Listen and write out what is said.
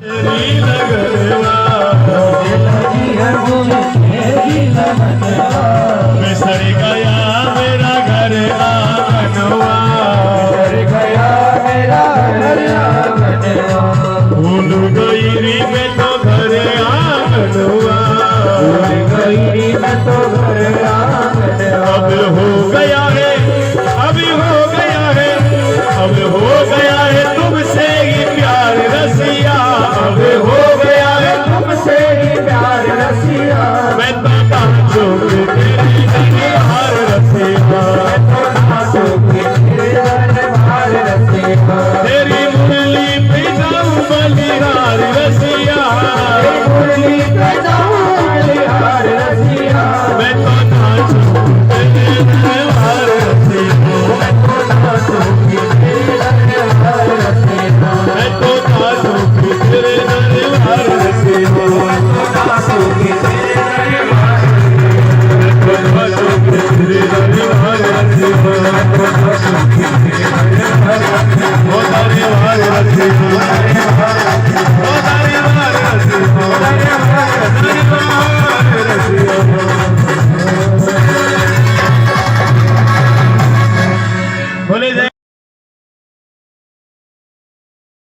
तेरी लगनवा लगी है गुल तेरी लगनवा बिसर गया मेरा घर आंगनवा बिसर गया मेरा घर आंगनवा भूल गई री मैं तो घर आंगनवा भूल गई री मैं तो घर आंगनवा अब हो गया है अभी हो गया है अब हो गया है तुमसे ही प्यार रसिया अब हो गया है तुमसे ही प्यार रसिया मैं तो नाचो तेरी दरबार रसिया तेरी मुरली पे जाऊं बलिहार रसिया मुरली पे जाऊं